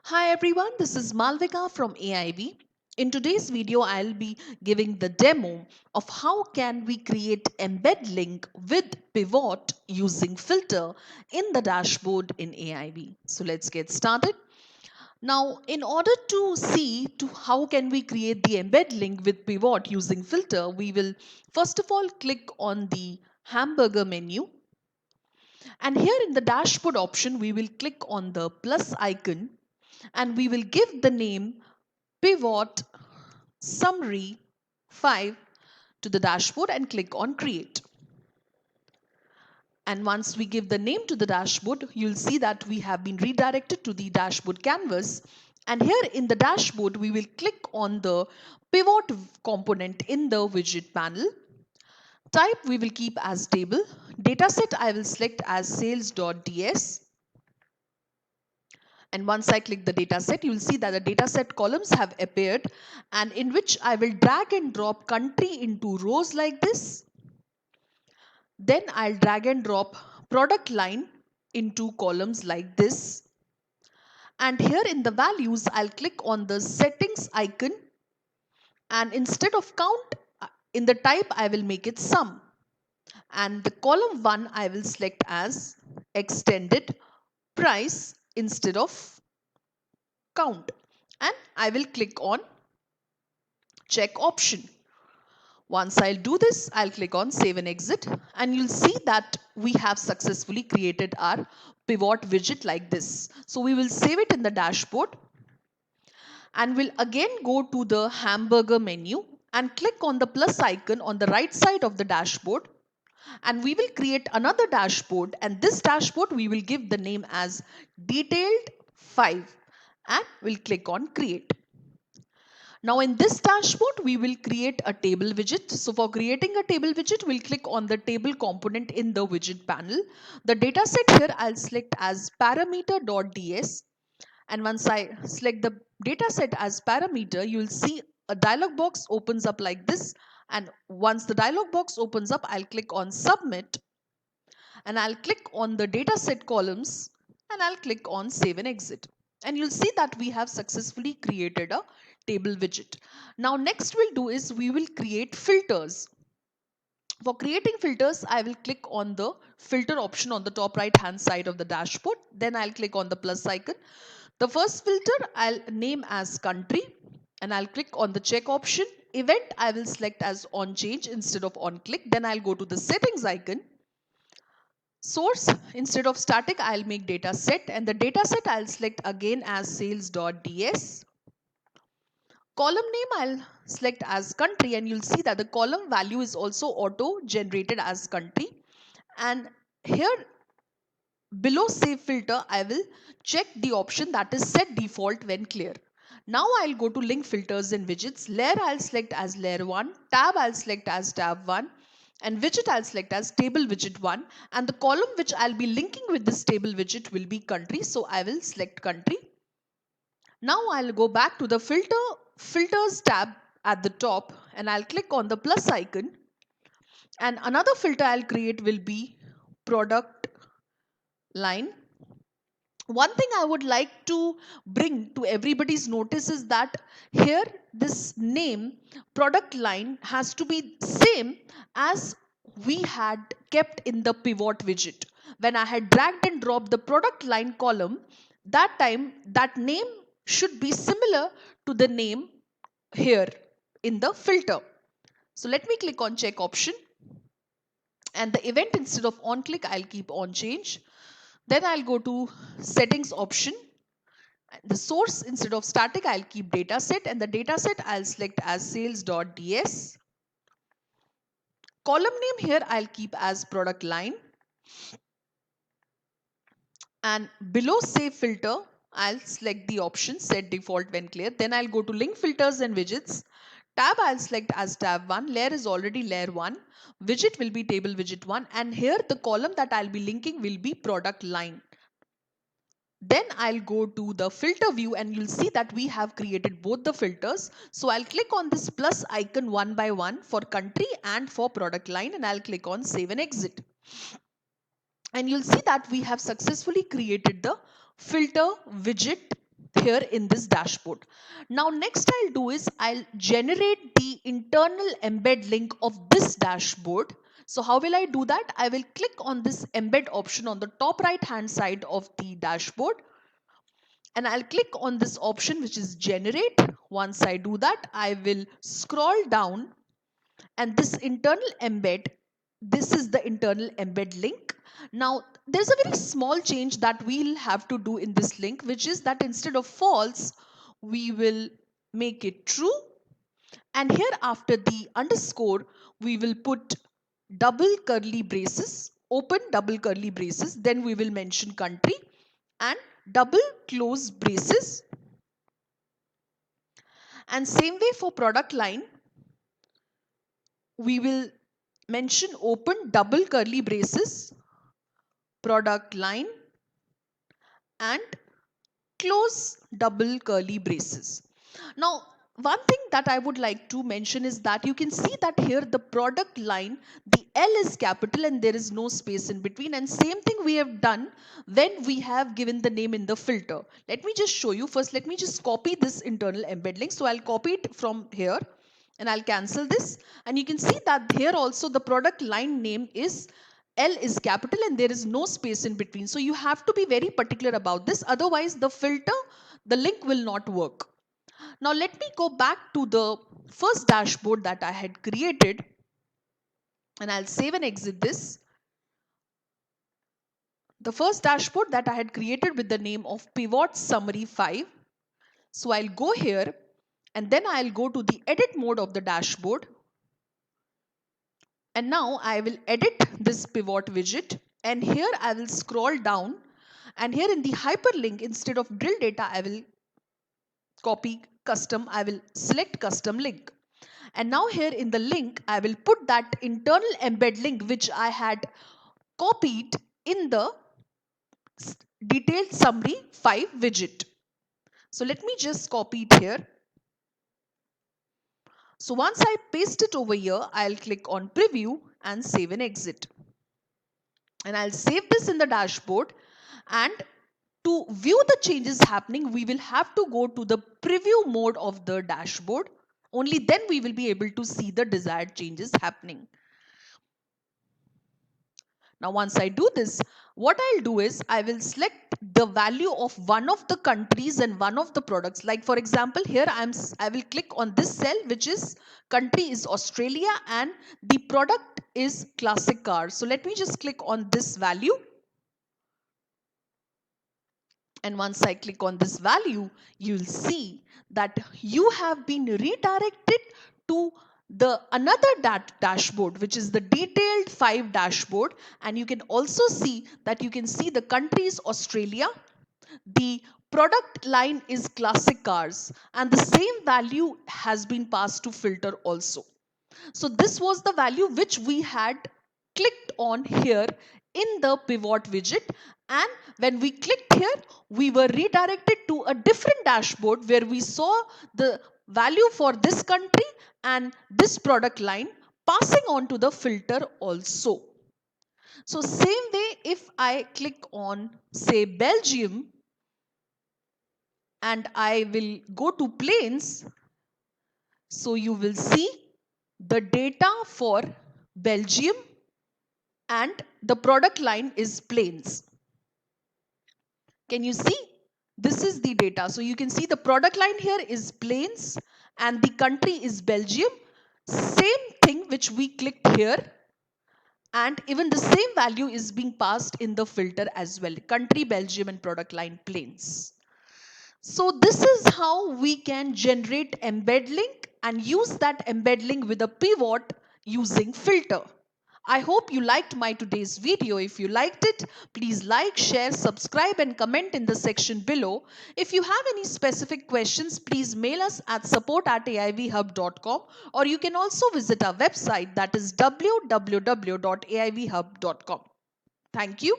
Hi everyone, this is Malvika from AIV. In today's video, I'll be giving the demo of how can we create embed link with pivot using filter in the dashboard in AIV. So let's get started. Now, in order to see to how can we create the embed link with pivot using filter, we will first of all click on the hamburger menu, and here in the dashboard option, we will click on the plus icon and we will give the name pivot summary 5 to the dashboard and click on create. And once we give the name to the dashboard, you'll see that we have been redirected to the dashboard canvas. And here in the dashboard, we will click on the pivot component in the widget panel. Type we will keep as table. Dataset I will select as sales.ds. And once I click the data set, you'll see that the data set columns have appeared, and in which I will drag and drop country into rows like this. Then I'll drag and drop product line into columns like this. And here in the values, I'll click on the settings icon, and instead of count in the type, I will make it sum. And the column 1 I will select as extended price instead of count, and I will click on check option. Once I'll do this, I'll click on save and exit, and you'll see that we have successfully created our pivot widget like this. So we will save it in the dashboard, and we'll again go to the hamburger menu and click on the plus icon on the right side of the dashboard, and we will create another dashboard, and this dashboard we will give the name as detailed 5, and we'll click on create. Now in this dashboard, we will create a table widget. So for creating a table widget, we'll click on the table component in the widget panel. The data set here, I'll select as parameter.ds. And once I select the data set as parameter, you'll see a dialog box opens up like this. And once the dialog box opens up, I'll click on submit, and I'll click on the data set columns, and I'll click on save and exit. And you'll see that we have successfully created a table widget. Now next we'll do is we will create filters. For creating filters, I will click on the filter option on the top right hand side of the dashboard. Then I'll click on the plus icon. The first filter I'll name as country, and I'll click on the check option. Event I will select as on change instead of on click. Then I'll go to the settings icon. Source, instead of static, I'll make data set, and the data set I'll select again as sales.ds. Column name I'll select as country, and you'll see that the column value is also auto generated as country. And here below save filter, I will check the option that is set default when clear. Now I'll go to link filters and widgets. Layer I'll select as layer 1, tab I'll select as tab 1, and widget I'll select as table widget 1, and the column which I'll be linking with this table widget will be country, so I will select country. Now I'll go back to the filters tab at the top, and I'll click on the plus icon, and another filter I'll create will be product line. One thing I would like to bring to everybody's notice is that here this name product line has to be same as we had kept in the pivot widget. When I had dragged and dropped the product line column, that time that name should be similar to the name here in the filter. So let me click on check option, and the event instead of on click I'll keep on change. Then I'll go to settings option. The source instead of static I'll keep data set, and the data set I'll select as sales.ds. Column name here I'll keep as product line, and below save filter I'll select the option set default when clear. Then I'll go to link filters and widgets. Tab I'll select as tab 1, layer is already layer 1, widget will be table widget 1, and here the column that I'll be linking will be product line. Then I'll go to the filter view, and you'll see that we have created both the filters. So I'll click on this plus icon one by one for country and for product line, and I'll click on save and exit. And you'll see that we have successfully created the filter widget here in this dashboard. Now next I'll do is I'll generate the internal embed link of this dashboard. So how will I do that? I will click on this embed option on the top right hand side of the dashboard, and I'll click on this option which is generate. Once I do that, I will scroll down, and this internal embed, this is the internal embed link. Now there's a very small change that we'll have to do in this link, which is that instead of false, we will make it true, and here after the underscore we will put double curly braces, open double curly braces, then we will mention country, and double close braces. And same way for product line, we will mention open double curly braces, product line, and close double curly braces. Now, one thing that I would like to mention is that you can see that here the product line, the L is capital and there is no space in between, and same thing we have done when we have given the name in the filter. Let me just show you. First, let me just copy this internal embed link. So I'll copy it from here and I'll cancel this, and you can see that here also the product line name is L is capital and there is no space in between. So you have to be very particular about this. Otherwise the filter, the link will not work. Now let me go back to the first dashboard that I had created, and I'll save and exit this. The first dashboard that I had created with the name of Pivot Summary 5. So I'll go here and then I'll go to the edit mode of the dashboard. And now I will edit this pivot widget, and here I will scroll down, and here in the hyperlink, instead of drill data, I will copy custom, I will select custom link. And now here in the link, I will put that internal embed link which I had copied in the detailed summary 5 widget. So let me just copy it here. So once I paste it over here, I'll click on preview and save and exit. And I'll save this in the dashboard, and to view the changes happening, we will have to go to the preview mode of the dashboard. Only then we will be able to see the desired changes happening. Now once I do this, what I'll do is I will select the value of one of the countries and one of the products. Like for example, here I will click on this cell, which is country is Australia and the product is classic car. So let me just click on this value. And once I click on this value, you'll see that you have been redirected to the another dashboard, which is the detailed 5 dashboard. And you can also see that you can see the country is Australia, the product line is classic cars, and the same value has been passed to filter also. So this was the value which we had clicked on here in the pivot widget, and when we clicked here, we were redirected to a different dashboard where we saw the value for this country and this product line passing on to the filter also. So same way, if I click on say Belgium and I will go to planes, so you will see the data for Belgium and the product line is planes. Can you see? This is the data. So you can see the product line here is planes and the country is Belgium. Same thing which we clicked here, and even the same value is being passed in the filter as well. Country Belgium and product line planes. So this is how we can generate embed link and use that embed link with a pivot using filter. I hope you liked my today's video. If you liked it, please like, share, subscribe and comment in the section below. If you have any specific questions, please mail us at support@aivhub.com, or you can also visit our website, that is www.aivhub.com. Thank you.